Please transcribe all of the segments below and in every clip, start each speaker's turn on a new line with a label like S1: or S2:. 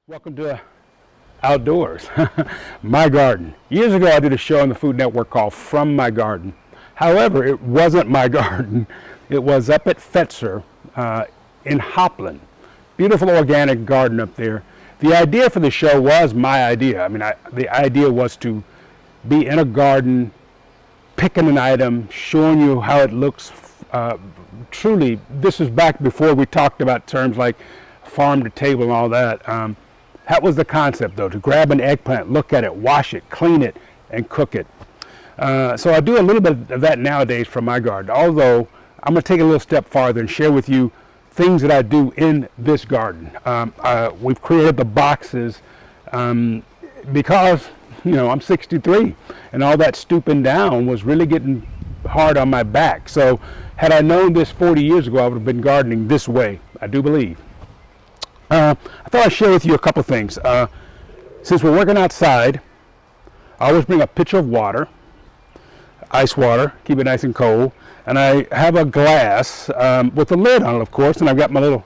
S1: Welcome to Outdoors, my garden. Years ago I did a show on the Food Network called From My Garden. However, it wasn't my garden. It was up at Fetzer in Hopland. Beautiful organic garden up there. The idea for the show was my idea. The idea was to be in a garden, picking an item, showing you how it looks. Truly, this is back before we talked about terms like farm to table and all that. That was the concept, though, to grab an eggplant, look at it, wash it, clean it, and cook it. So I do a little bit of that nowadays from my garden, although I'm going to take it a little step farther and share with you things that I do in this garden. We've created the boxes because, I'm 63, and all that stooping down was really getting hard on my back. So had I known this 40 years ago, I would have been gardening this way, I do believe. I thought I'd share with you a couple things. Since we're working outside, I always bring a pitcher of water, ice water, keep it nice and cold, and I have a glass with a lid on it, of course, and I've got my little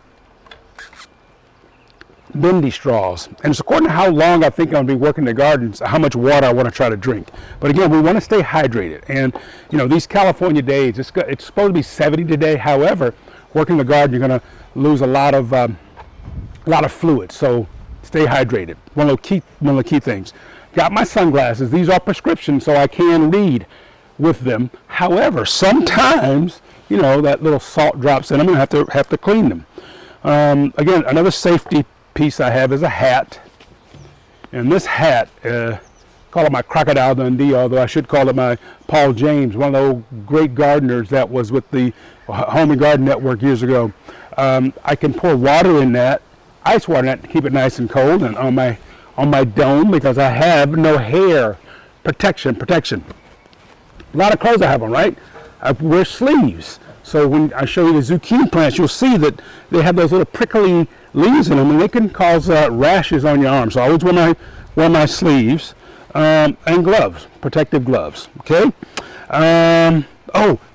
S1: bendy straws. And it's according to how long I think I'm going to be working the gardens, how much water I want to try to drink. But again, we want to stay hydrated. And, these California days, it's supposed to be 70 today. However, working the garden, you're going to lose a lot of fluid, so stay hydrated. One of the key things. Got my sunglasses. These are prescription, so I can read with them. However, sometimes that little salt drops in them, and I have to clean them. Again, another safety piece I have is a hat, and this hat, call it my Crocodile Dundee, although I should call it my Paul James, one of the old great gardeners that was with the Home and Garden Network years ago. I can pour water in that, ice water in that, to keep it nice and cold, and on my dome, because I have no hair protection. A lot of clothes I have on, right? I wear sleeves, so when I show you the zucchini plants, you'll see that they have those little prickly leaves in them, and they can cause rashes on your arms. So I always wear my sleeves and gloves, protective gloves. Okay.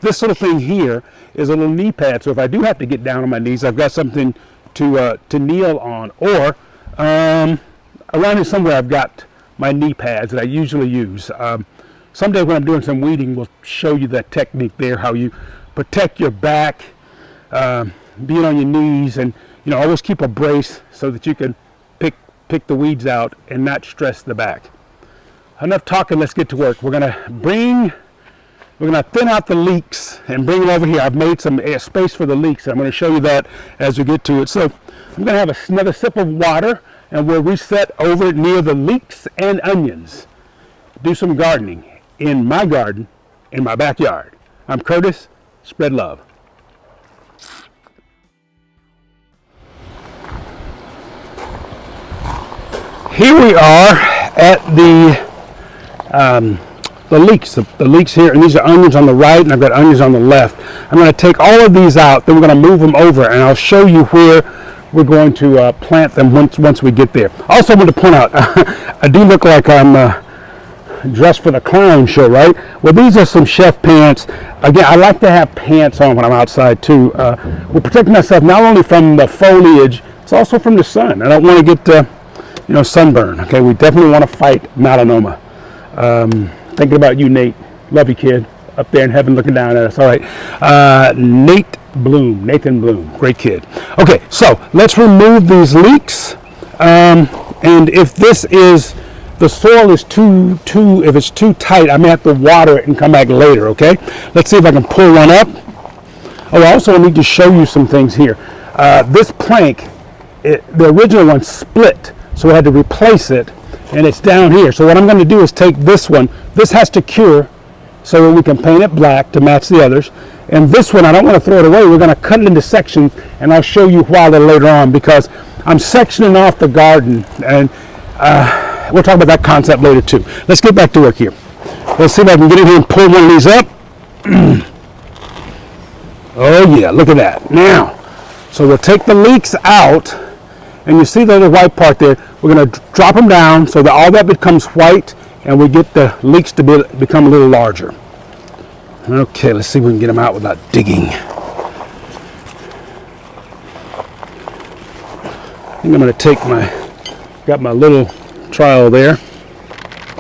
S1: This little thing here is a little knee pad, so if I do have to get down on my knees, I've got something to kneel on, or around here somewhere I've got my knee pads that I usually use. Someday when I'm doing some weeding, we'll show you that technique there, how you protect your back, being on your knees, and always keep a brace so that you can pick the weeds out and not stress the back. Enough talking, let's get to work. We're gonna thin out the leeks and bring it over here. I've made some space for the leeks, and I'm going to show you that as we get to it. So I'm going to have another sip of water, and we'll reset over near the leeks and onions. Do some gardening in my garden, in my backyard. I'm Curtis. Spread love. Here we are at the leeks here, and these are onions on the right, and I've got onions on the left. I'm going to take all of these out, then we're going to move them over, and I'll show you where we're going to plant them once we get there. Also, I want to point out, I do look like I'm dressed for the clown show, right? Well, these are some chef pants. Again, I like to have pants on when I'm outside too. We're protecting myself not only from the foliage, it's also from the sun. I don't want to get sunburn. Okay, we definitely want to fight melanoma. Thinking about you, Nate. Love you, kid. Up there in heaven looking down at us. All right. Nathan Bloom. Great kid. Okay, so let's remove these leeks. And if the soil is if it's too tight, I may have to water it and come back later, okay? Let's see if I can pull one up. Oh, I also need to show you some things here. This plank, the original one split, so I had to replace it. And it's down here. So what I'm going to do is take this one. This has to cure so that we can paint it black to match the others. And this one, I don't want to throw it away. We're going to cut it into sections, and I'll show you why later on, because I'm sectioning off the garden, and we'll talk about that concept later too. Let's get back to work here. Let's see if I can get in here and pull one of these up. Oh yeah, look at that. Now, so we'll take the leeks out, and you see the little white part there. We're going to drop them down so that all that becomes white, and we get the leeks to become a little larger. Okay, let's see if we can get them out without digging. I think I'm going to take my got my little trial there.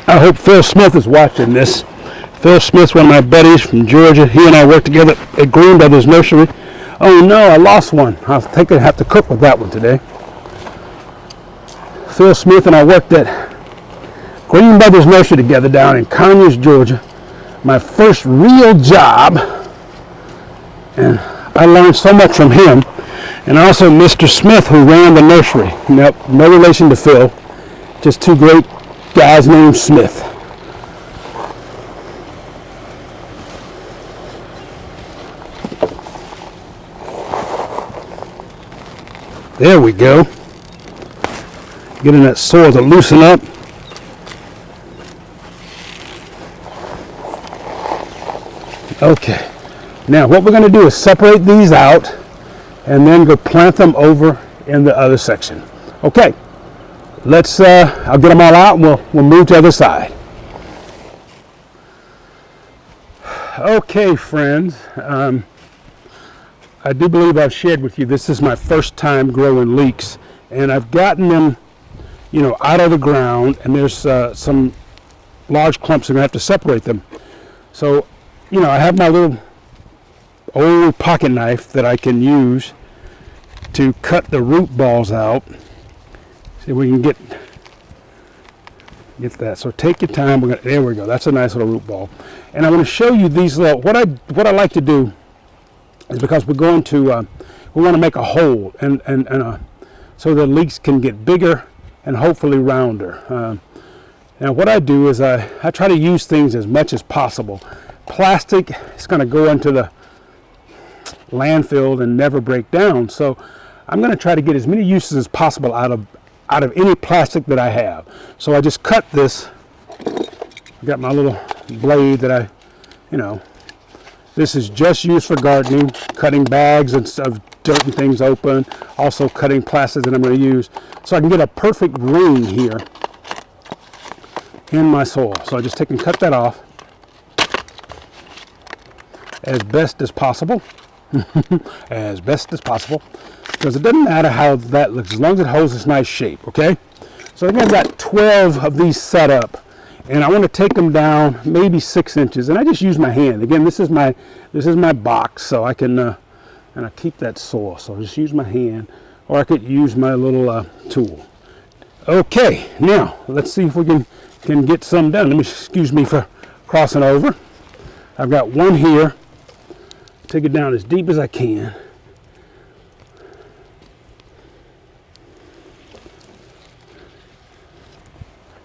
S1: I hope Phil Smith is watching this. Phil Smith's one of my buddies from Georgia. He and I worked together at Green Brothers Nursery. Oh no, I lost one. I think I have to cook with that one today. Phil Smith and I worked at Green Brothers Nursery together down in Conyers, Georgia. My first real job, and I learned so much from him. And also Mr. Smith, who ran the nursery. No relation to Phil, just two great guys named Smith. There we go. Getting that soil to loosen up. Okay, now what we're going to do is separate these out and then go plant them over in the other section. Okay, let's, I'll get them all out and we'll move to the other side. Okay, friends, I do believe I've shared with you, this is my first time growing leeks, and I've gotten them, you know, out of the ground, and there's some large clumps, I'm going to have to separate them. So, you know, I have my little old pocket knife that I can use to cut the root balls out. See if we can get that. So take your time. There we go. That's a nice little root ball. And I'm going to show you these little, what I like to do is, because we're going to, we want to make a hole and so the leeks can get bigger and hopefully rounder. Now what I do is I try to use things as much as possible. Plastic is going to go into the landfill and never break down. So I'm going to try to get as many uses as possible out of any plastic that I have. So I just cut this. I got my little blade that I, you know, this is just used for gardening, cutting bags and of dirt and things open, also cutting plastic that I'm going to use. So I can get a perfect ring here in my soil. So I just take and cut that off as best as possible. As best as possible, because it doesn't matter how that looks as long as it holds this nice shape. Okay, so I've got 12 of these set up, and I want to take them down maybe 6 inches, and I just use my hand. Again, this is my box, so I can and I keep that soil, so I just use my hand, or I could use my little tool. Okay, now let's see if we can get some done. Excuse me for crossing over. I've got one here. Take it down as deep as I can.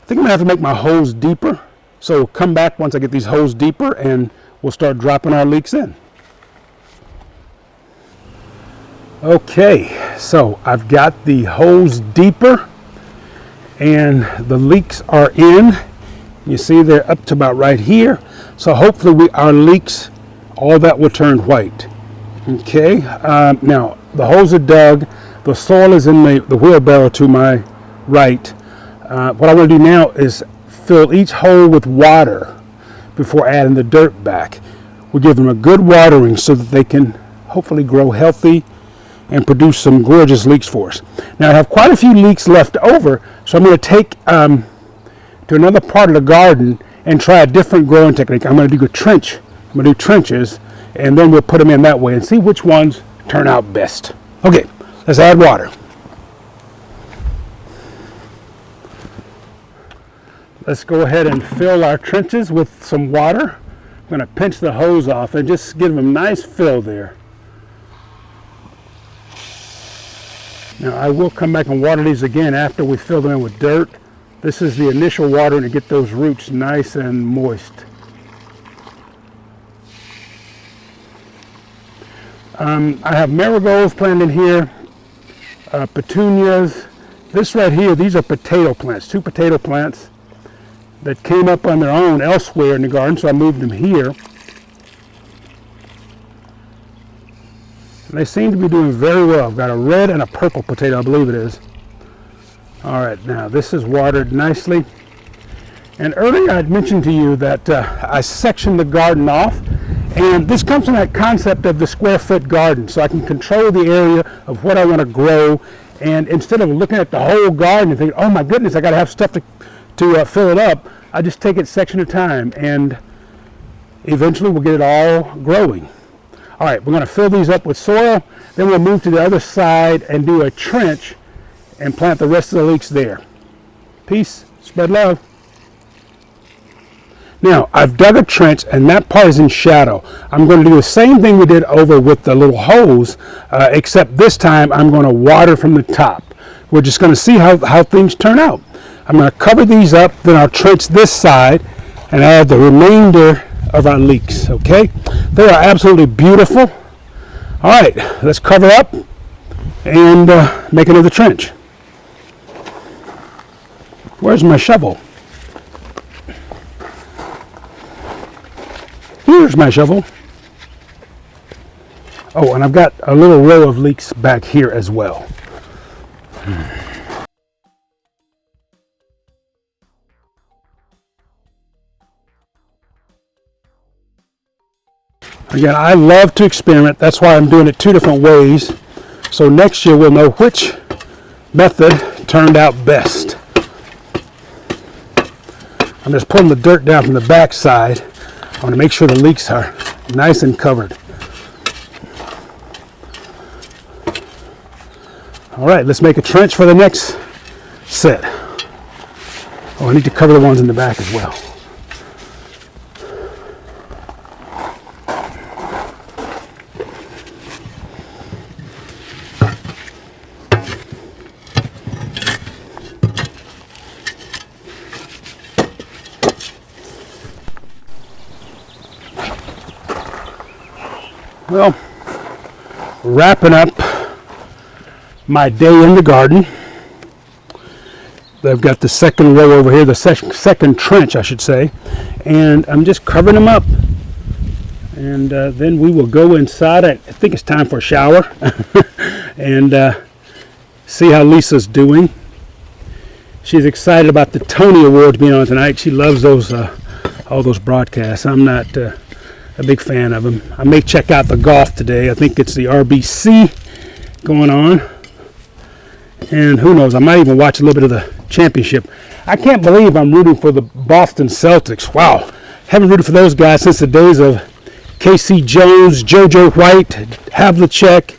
S1: I think I'm gonna have to make my holes deeper. So come back once I get these holes deeper and we'll start dropping our leeks in. Okay, so I've got the holes deeper and the leeks are in. You see they're up to about right here. So hopefully our leeks, all that will turn white. Okay, now the holes are dug. The soil is in the wheelbarrow to my right. What I want to do now is fill each hole with water before adding the dirt back. We'll give them a good watering so that they can hopefully grow healthy and produce some gorgeous leeks for us. Now I have quite a few leeks left over, so I'm going to take to another part of the garden and try a different growing technique. I'm going to do a trench. I'm going to do trenches, and then we'll put them in that way and see which ones turn out best. Okay, let's add water. Let's go ahead and fill our trenches with some water. I'm going to pinch the hose off and just give them a nice fill there. Now I will come back and water these again after we fill them in with dirt. This is the initial watering to get those roots nice and moist. I have marigolds planted in here, petunias. This right here, these are potato plants, 2 potato plants that came up on their own elsewhere in the garden, so I moved them here. And they seem to be doing very well. I've got a red and a purple potato, I believe it is. All right, now this is watered nicely. And earlier I'd mentioned to you that I sectioned the garden off, and this comes from that concept of the square foot garden, so I can control the area of what I want to grow And instead of looking at the whole garden and thinking, oh my goodness, I got to have stuff to fill it up, I just take it section at a time, and eventually we'll get it all growing. All right, we're going to fill these up with soil, then we'll move to the other side and do a trench and plant the rest of the leeks there. Peace, spread love. Now, I've dug a trench, and that part is in shadow. I'm going to do the same thing we did over with the little hose, except this time I'm going to water from the top. We're just going to see how things turn out. I'm going to cover these up, then I'll trench this side and add the remainder of our leeks, okay? They are absolutely beautiful. All right, let's cover up and make another trench. Where's my shovel? Here's my shovel. Oh, and I've got a little row of leeks back here as well. Again, I love to experiment. That's why I'm doing it 2 different ways. So next year we'll know which method turned out best. I'm just pulling the dirt down from the back side. I want to make sure the leeks are nice and covered. All right, let's make a trench for the next set. Oh, I need to cover the ones in the back as well. Well, wrapping up my day in the garden. I've got the second row over here, the second trench, I should say, and I'm just covering them up. And then we will go inside. I think it's time for a shower and see how Lisa's doing. She's excited about the Tony Awards being on tonight. She loves those all those broadcasts. I'm not a big fan of them. I may check out the golf today. I think it's the RBC going on. And who knows, I might even watch a little bit of the championship. I can't believe I'm rooting for the Boston Celtics. Wow. Haven't rooted for those guys since the days of Casey Jones, JoJo White, Havlicek,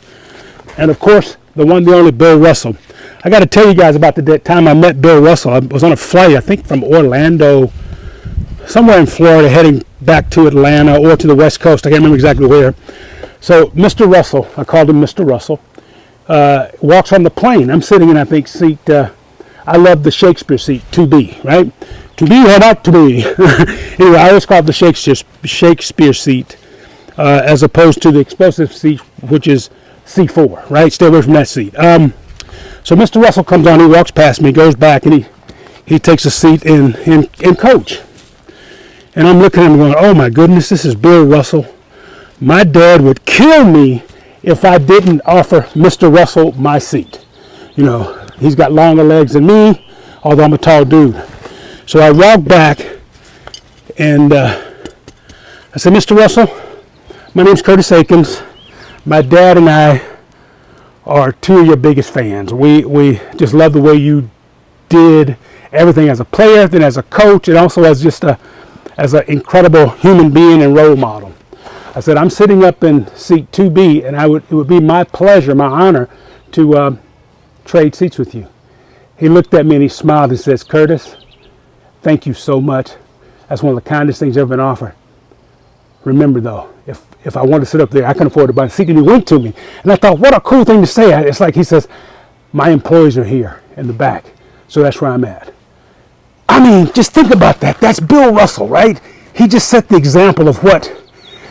S1: and of course, the one, the only Bill Russell. I got to tell you guys about the time I met Bill Russell. I was on a flight, I think from Orlando, somewhere in Florida, heading back to Atlanta or to the West Coast. I can't remember exactly where. So Mr. Russell, I called him Mr. Russell, walks on the plane. I'm sitting in, I think, seat, I love the Shakespeare seat, 2B, right? To be or not to be. Anyway, I always call it the Shakespeare seat as opposed to the explosive seat, which is C4, right? Stay away from that seat. So Mr. Russell comes on, he walks past me, goes back, and he takes a seat in coach. And I'm looking at him going, oh my goodness, this is Bill Russell. My dad would kill me if I didn't offer Mr. Russell my seat. You know, he's got longer legs than me, although I'm a tall dude. So I walked back and I said, Mr. Russell, my name's Curtis Aikens. My dad and I are 2 of your biggest fans. We just love the way you did everything as a player, then as a coach, and also as just as an incredible human being and role model. I said, I'm sitting up in seat 2B, and it would be my pleasure, my honor, to trade seats with you. He looked at me and he smiled and says, Curtis, thank you so much. That's one of the kindest things ever been offered. Remember though, if I wanted to sit up there, I couldn't afford to buy a seat, and he went to me. And I thought, what a cool thing to say. It's like he says, my employees are here in the back, so that's where I'm at. I mean, just think about that. That's Bill Russell, right? He just set the example of what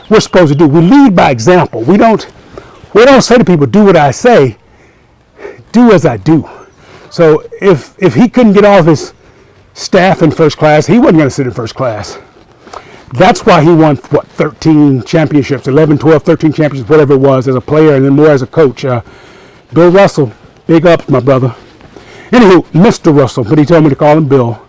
S1: we're supposed to do. We lead by example. We don't say to people, do what I say, do as I do. So if he couldn't get all of his staff in first class, he wasn't going to sit in first class. That's why he won, 13 championships, 11, 12, 13 championships, whatever it was, as a player and then more as a coach. Bill Russell, big ups, my brother. Anywho, Mr. Russell, but he told me to call him Bill.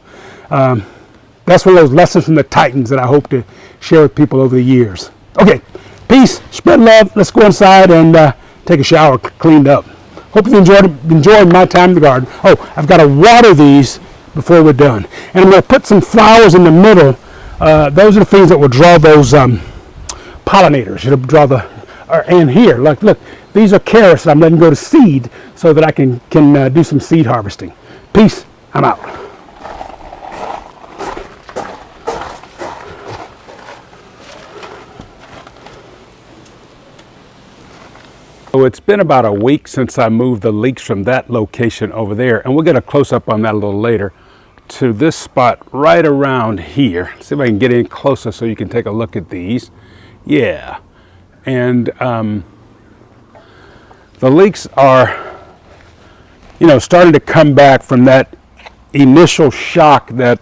S1: That's one of those lessons from the Titans that I hope to share with people over the years. Okay, peace, spread love. Let's go inside and take a shower, cleaned up. Hope you enjoyed my time in the garden. Oh, I've got to water these before we're done. And I'm going to put some flowers in the middle. Those are the things that will draw those pollinators. It'll draw the, and here, look, these are carrots that I'm letting go to seed so that I can do some seed harvesting. Peace. I'm out. So it's been about a week since I moved the leeks from that location over there, and we'll get a close-up on that a little later, to this spot right around here. See if I can get in closer so you can take a look at these. Yeah, and the leeks are, starting to come back from that initial shock that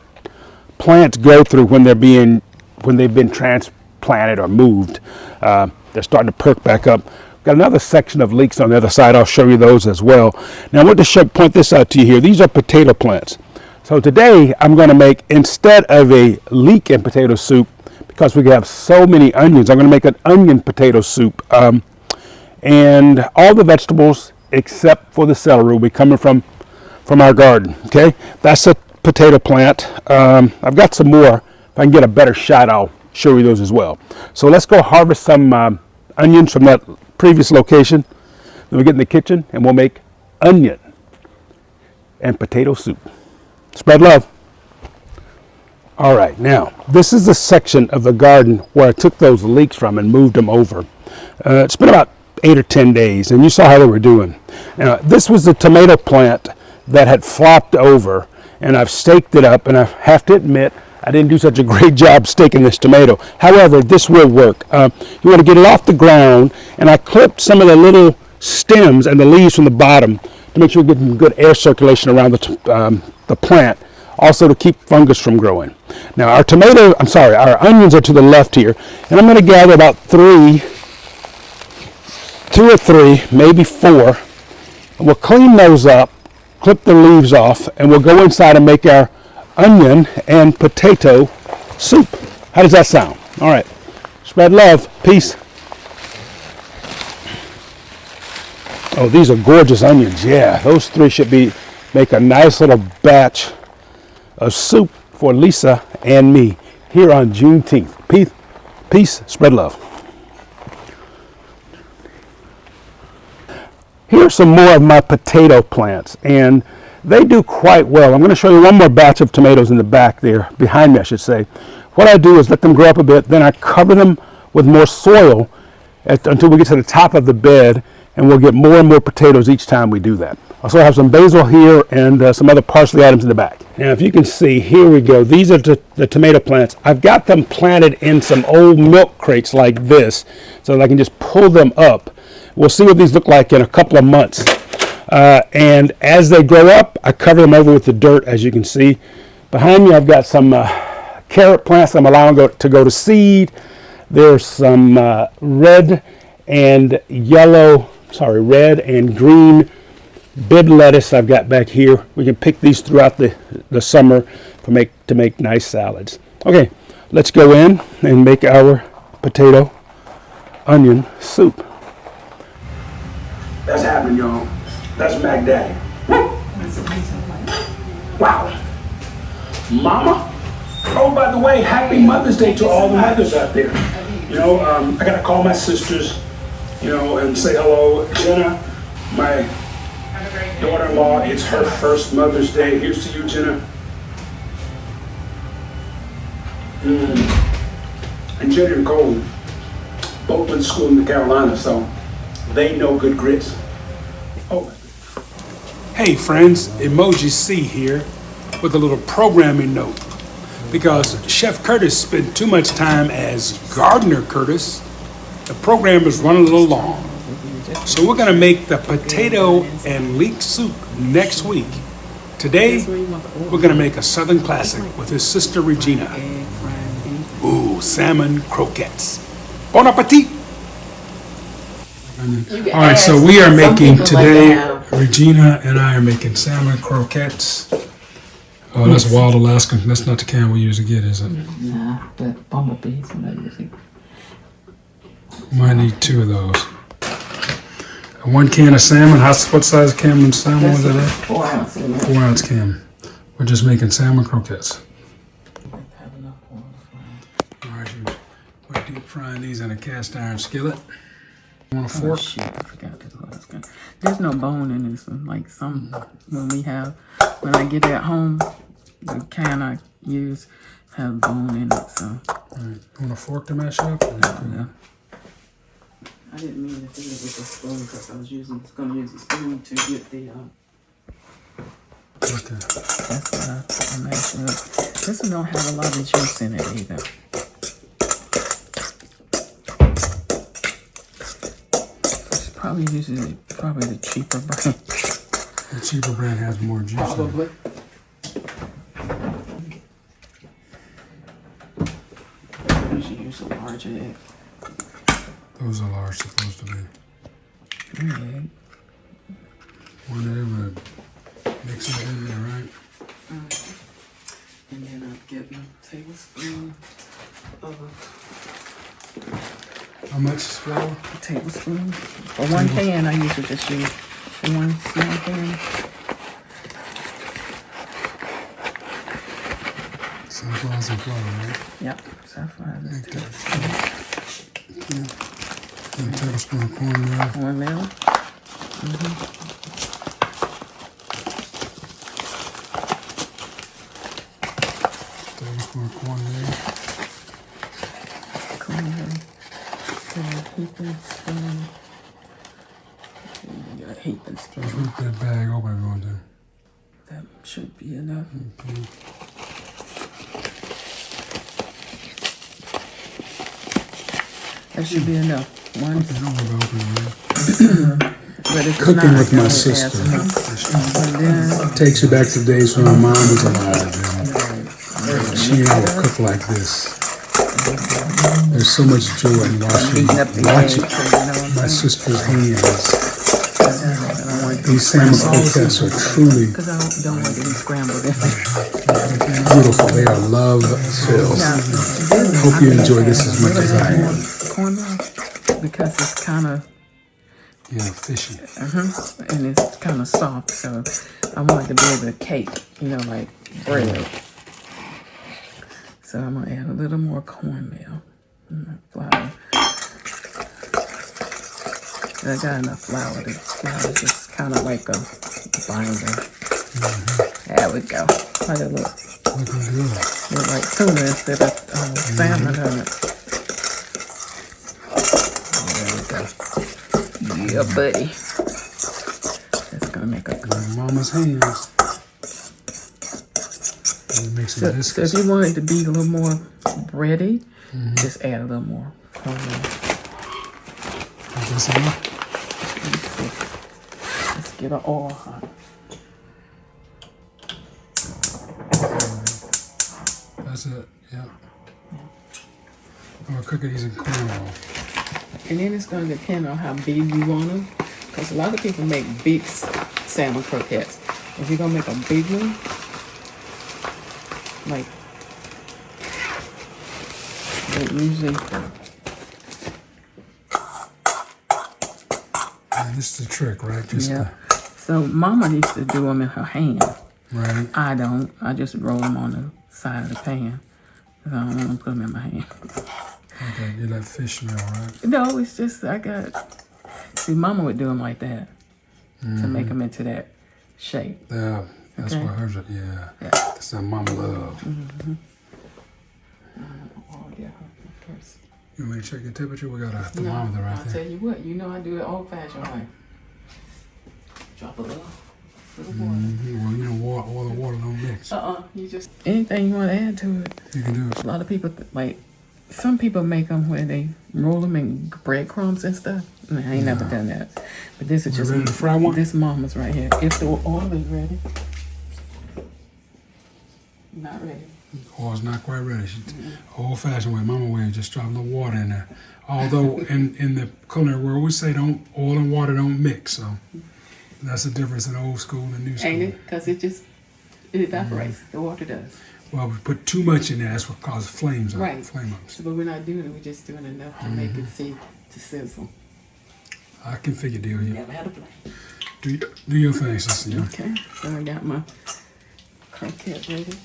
S1: plants go through when they've been transplanted or moved. They're starting to perk back up. Got another section of leeks on the other side. I'll show you those as well. Now I want to point this out to you here. These are potato plants. So today I'm going to make, instead of a leek and potato soup, because we have so many onions, I'm going to make an onion potato soup. And all the vegetables except for the celery will be coming from our garden. Okay, that's a potato plant. I've got some more. If I can get a better shot, I'll show you those as well. So let's go harvest some onions from that previous location. Then we get in the kitchen and we'll make onion and potato soup. Spread love. All right, now this is the section of the garden where I took those leeks from and moved them over. It's been about 8 or 10 days, and you saw how they were doing. This was the tomato plant that had flopped over, and I've staked it up, and I have to admit I didn't do such a great job staking this tomato. However, this will work. You want to get it off the ground, and I clipped some of the little stems and the leaves from the bottom to make sure we're getting good air circulation around the plant, also to keep fungus from growing. Now our onions are to the left here, and I'm going to gather about 2 or 3, maybe 4, and we'll clean those up, clip the leaves off, and we'll go inside and make our onion and potato soup. How does that sound? All right. Spread love. Peace. Oh, these are gorgeous onions. Yeah, those 3 should make a nice little batch of soup for Lisa and me here on Juneteenth. Peace. Spread love. Here's some more of my potato plants, and they do quite well. I'm going to show you one more batch of tomatoes in the back there, behind me I should say. What I do is let them grow up a bit, then I cover them with more soil until we get to the top of the bed, and we'll get more and more potatoes each time we do that. I also have some basil here and some other parsley items in the back. Now if you can see, here we go. These are the tomato plants. I've got them planted in some old milk crates like this so that I can just pull them up. We'll see what these look like in a couple of months. And as they grow up, I cover them over with the dirt, as you can see. Behind me, I've got some carrot plants I'm allowing to go to seed. There's some red and green bib lettuce I've got back here. We can pick these throughout the summer to make nice salads. Okay, let's go in and make our potato onion soup. That's happening, y'all. That's Mac Daddy. Wow. Mama? Oh, by the way, happy Mother's Day to all the mothers out there. I got to call my sisters, and say hello. Jenna, my daughter-in-law, it's her first Mother's Day. Here's to you, Jenna. And Jenna and Cole both went to school in the Carolinas, so they know good grits. Oh. Hey friends, Emoji C here with a little programming note. Because Chef Curtis spent too much time as Gardener Curtis, the program is running a little long. So we're gonna make the potato and leek soup next week. Today, we're gonna make a Southern classic with his sister Regina. Ooh, salmon croquettes. Bon appetit! All right, so we are making today, Regina and I are making salmon croquettes. Oh, that's wild Alaskan. That's not the can we usually get, is it?
S2: Nah, but bumblebees.
S1: Might need 2 of those. 1 can of salmon. What size can of salmon was that?
S2: 4 ounce.
S1: 4 ounce can. We're just making salmon croquettes. Alright, we're deep frying these in a cast iron skillet. On a fork.
S2: Shit, I forgot this was good. There's no bone in this one. Like when I get it at home, the can I use have bone in it. So.
S1: Alright, on a fork to mash it up?
S2: Yeah. I didn't mean to do it with a spoon because I was going to use a spoon to get the.
S1: Okay.
S2: That's why I mashed it up. This one don't have a lot of juice in it either. It's probably the cheaper brand.
S1: The cheaper brand has more juice.
S2: Probably. You should use a larger egg.
S1: Those are large supposed to be.
S2: Egg.
S1: One of them mix it in there, right?
S2: And then I'll give you a tablespoon of.
S1: How much flour?
S2: A tablespoon. For 1 can, I usually just use 1 small can.
S1: Sunflower and flour, right?
S2: Yep, saffron.
S1: A tablespoon of cornmeal.
S2: Cornmeal.
S1: Tablespoon of cornmeal.
S2: Cornmeal. A heaping spoon. You got a heaping spoon.
S1: Just rip that bag open if you want to.
S2: That should be enough.
S1: Okay.
S2: That should be enough. One.
S1: But it's cooking
S2: not,
S1: with my sister. It takes you back to the days when my mom was alive. And she and I would cook like this. There's so much joy in watching my sister's hands. These salmon croquettes are truly
S2: because I don't want them scrambled.
S1: beautiful. They are love-filled. Hope you enjoy this as much as I am.
S2: Cornmeal, because it's kind of
S1: fishy.
S2: and it's kind of soft, so I want it to be able to cake, like bread. So I'm gonna add a little more cornmeal and flour. I got enough flour. The flour is just kind of like a binder. There we go. How does it look?
S1: Looking good.
S2: Look like tuna instead of salmon, doesn't it? There we go. Yeah, buddy. That's gonna make a good.
S1: Mama's hands. Make some
S2: So
S1: biscuits.
S2: if you want it to be a little more bready, just add a little more cornmeal.
S1: Is this enough?
S2: Let's get our oil hot.
S1: That's it. Yeah. I'm gonna cook these in corn oil.
S2: And then it's going to depend on how big you want them. Because a lot of people make big salmon croquettes. If you're going to make a big one, like, usually.
S1: And this is the trick, right? Just
S2: Yeah. So Mama used to do them in her hand.
S1: right.
S2: I don't. I just roll them on the side of the pan. I don't want to put them in my hand.
S1: Okay, you let fish smell, right?
S2: No, it's just see, Mama would do them like that to make them into that shape.
S1: Yeah, that's
S2: Okay.
S1: what hers are. Yeah.
S2: Yeah.
S1: That's what Mama loved.
S2: Oh yeah. First.
S1: You want me to check your temperature? We got a
S2: No,
S1: thermometer right
S2: I'll
S1: there.
S2: tell you what. I do it old-fashioned way. Drop a little water.
S1: Well, oil and water don't mix.
S2: You just anything you want to add to it.
S1: You can do it.
S2: A lot of people some people make them where they roll them in breadcrumbs and stuff. I ain't never done that. But this is
S1: You
S2: just
S1: ready to fry one?
S2: This Mama's right here. If the oil is ready. Not ready.
S1: Oil's not quite ready. Old-fashioned way, Mama way, just drop a little water in there. Although in the culinary world, we say oil and water don't mix. So that's the difference in old school and new school.
S2: Ain't it? Because it evaporates. The water does.
S1: Well, we put too much in there. That's what causes flames.
S2: Right.
S1: Flame ups.
S2: So, but we're not doing it. We're just doing enough to make it to sizzle.
S1: I can figure deal you.
S2: Never had a flame.
S1: Do your thing, sister. You know?
S2: Okay, so I got my croquette ready.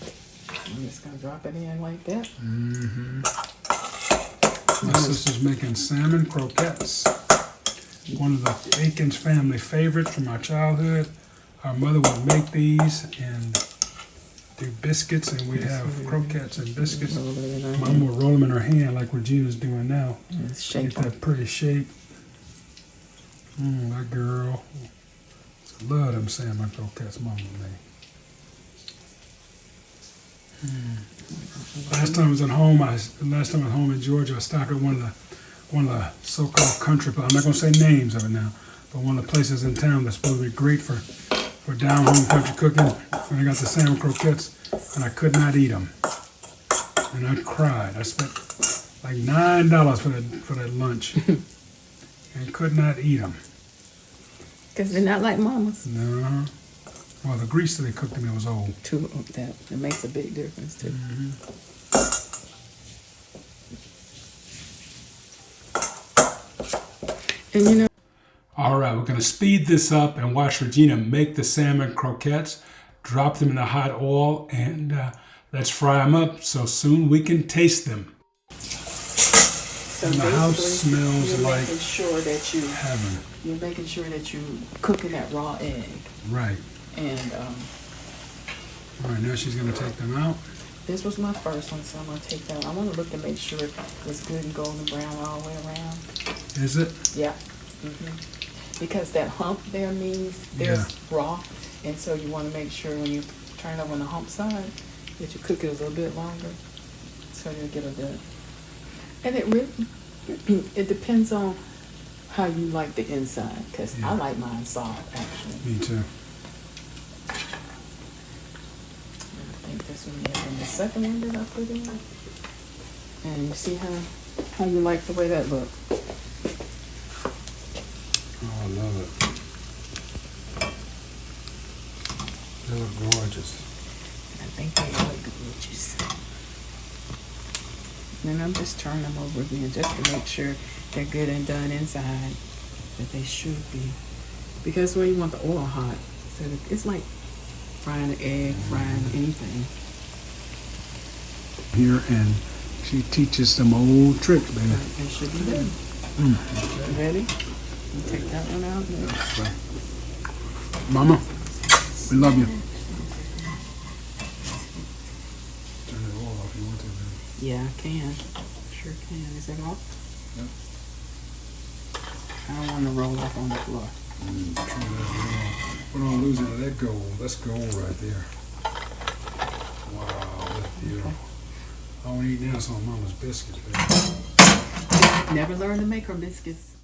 S2: I'm just gonna drop it in like that.
S1: Mm-hmm. My sister's making salmon croquettes. One of the Aikens family favorites from our childhood. Our mother would make these and do biscuits, and we'd have croquettes and biscuits. Mom would roll them in her hand like Regina's doing now.
S2: Shape
S1: Get that pretty shape. That girl. Love them salmon croquettes Mama made. Last time I was at home, in Georgia, I stopped at one of the so-called country. I'm not gonna say names of it now, but one of the places in town that's supposed to be great for down-home country cooking. And I got the salmon croquettes, and I could not eat them, and I cried. I spent like $9 for that lunch, and could not eat them.
S2: Because they're not like Mama's.
S1: No. Well, the grease that they cooked in it was old.
S2: That makes a big difference too.
S1: Mm-hmm.
S2: And you know.
S1: All right, we're going to speed this up and watch Regina make the salmon croquettes, drop them in the hot oil, and let's fry them up so soon we can taste them.
S2: So
S1: and the house smells
S2: you're
S1: like
S2: making sure that
S1: heaven.
S2: You're making sure that you cooking that raw egg.
S1: Right.
S2: And
S1: all right, now she's going to take them out.
S2: This was my first one, so I'm going to take that. I want to look to make sure it's good and golden brown all the way around.
S1: Is it?
S2: Yeah. Because that hump there means there's raw, and so you want to make sure when you turn over on the hump side that you cook it a little bit longer, so you'll get a good. And it really it depends on how you like the inside, because I like mine soft actually.
S1: Me too.
S2: I think this one is in the second one that I put in, and you see how you like the way that look.
S1: Oh, I love it. They look gorgeous.
S2: I think they look gorgeous. And I'm just turning them over again just to make sure they're good and done inside, that they should be. Because when you want the oil hot, so it's like frying an egg, frying anything.
S1: Here, and she teaches some old tricks, baby.
S2: It should be done. Ready? You take that one out.
S1: Right. Mama, we love you. Turn it all off if you want to, baby.
S2: Yeah, I can. Sure can. Is it off?
S1: Yep.
S2: I don't want to roll up on the floor.
S1: We don't lose any of that gold. That's gold right there. Wow, that's beautiful. I want to eat now some of Mama's biscuits, baby.
S2: Never learn to make her biscuits.